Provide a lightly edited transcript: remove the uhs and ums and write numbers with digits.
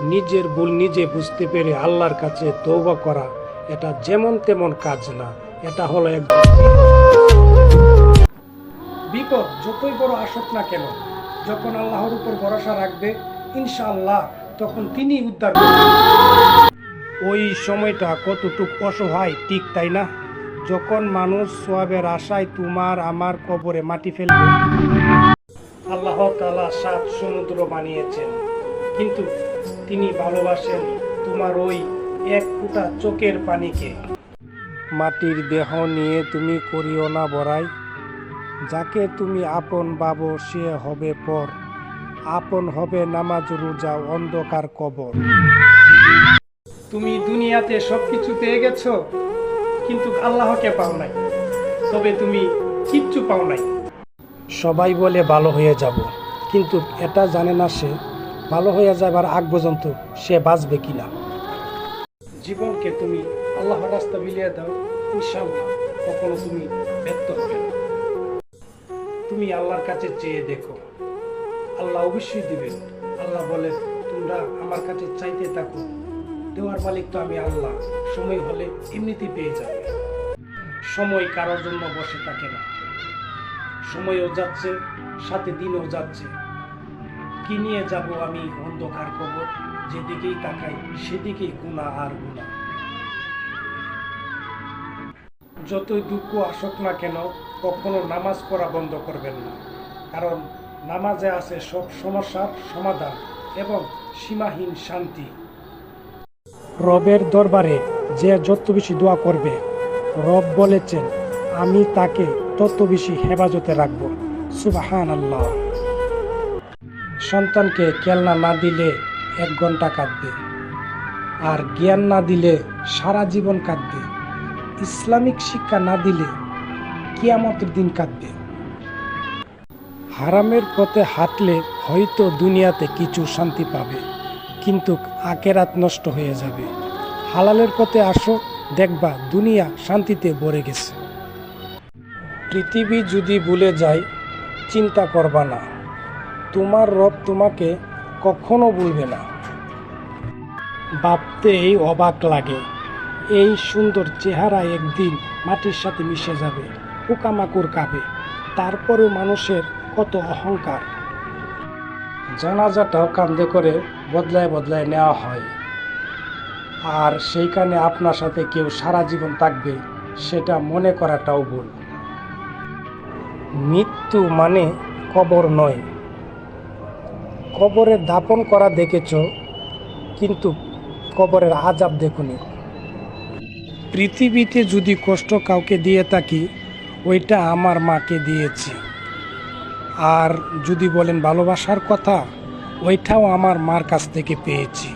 নিজের ভুল নিজে বুঝতে পেরে আল্লাহর কাছে তওবা করা এটা যেমন তেমন কাজ না, এটা হলো একজন বিপদ যতই বড় আসুক না কেন, যখন আল্লাহর উপর ভরসা রাখবে ইনশাআল্লাহ তখন তিনি উদ্ধার করবেন। ওই সময়টা কতটুক অসহায় ঠিক তাই না? যখন মানুষ সওয়াবের আশায় তোমার আমার কবরে মাটি ফেলবে। আল্লাহ তাআলা 7 সমুদ্র বানিয়েছেন, কিন্তু তিনি ভালোবাসেন তোমার ওই এক ফোঁটা চোখের পানিকে। মাটির দেহ নিয়ে তুমি করিও না বড়াই, যাকে তুমি আপন ভাবো সে হবে পর, আপন হবে নামাজ রোজা অন্ধকার কবর। তুমি দুনিয়াতে সবকিছু পেয়ে গেছো, কিন্তু আল্লাহকে পাও নাই, তবে তুমি কিচ্ছু পাও নাই। সবাই বলে ভালো হয়ে যাব, কিন্তু এটা জানে না সে ভালো হয়ে যাবার আগ পর্যন্ত সে বাঁচবে কিনা। জীবনকে তুমি আল্লাহর রাস্তা বিলিয়ে দাও, ইনশাআল্লাহ কখনো তুমি ব্যর্থ হবে না। তুমি আল্লাহর কাছে চেয়ে দেখো, আল্লাহ অবশ্যই দিবেন। আল্লাহ বলে তোমরা আমার কাছে চাইতে থাকো, দেওয়ার মালিক তো আমি আল্লাহ, সময় হলে এমনিতেই পেয়ে যাবে। সময় কারোর জন্য বসে থাকে না, সময়ও যাচ্ছে সাথে দিনও যাচ্ছে। কি নিয়ে যাব আমি অন্ধকার কবর, যেদিকেই তাকাই সেদিকেই গুনাহ আর গুনাহ। যতই দুঃখ আসুক না কেন কখনো নামাজ পড়া বন্ধ করবেন না, কারণ নামাজে আছে সব সমস্যার সমাধান এবং সীমাহীন শান্তি। রবের দরবারে যে যত বেশি দোয়া করবে, রব বলেছেন আমি তাকে তত বেশি হেফাজতে রাখবো। সুবহানাল্লাহ। সন্তানকে খেলনা না দিলে 1 ঘন্টা কাঁদবে, আর জ্ঞান না দিলে সারা জীবন কাঁদবে। ইসলামিক শিক্ষা না দিলে কিয়ামতের দিন কাঁদবে। হারামের পথে হাঁটলে হয়তো দুনিয়াতে কিছু শান্তি পাবে, কিন্তু আখিরাত নষ্ট হয়ে যাবে। হালালের পথে আসো, দেখবা দুনিয়া শান্তিতে ভরে গেছে। পৃথিবী যদি ভুলে যায় চিন্তা করবা না, তোমার রব তোমাকে কখনো ভুলবে না। ভাবতেই অবাক লাগে, এই সুন্দর চেহারা একদিন মাটির সাথে মিশে যাবে, পোকামাকড় খাবে। তারপরেও মানুষের কত অহংকার। জানাজাটাও কান্দে করে বদলায় বদলায় নেওয়া হয়, আর সেইখানে আপনার সাথে কেউ সারা জীবন থাকবে সেটা মনে করাটাও ভুল। মৃত্যু মানে কবর নয়। কবরে দাফন করা দেখেছ, কিন্তু কবরের আযাব দেখুনি। পৃথিবীতে যদি কষ্ট কাউকে দিয়ে থাকি, ওইটা আমার মাকে দিয়েছি। আর যদি বলেন ভালোবাসার কথা, ওইটাও আমার মার কাছ থেকে পেয়েছি।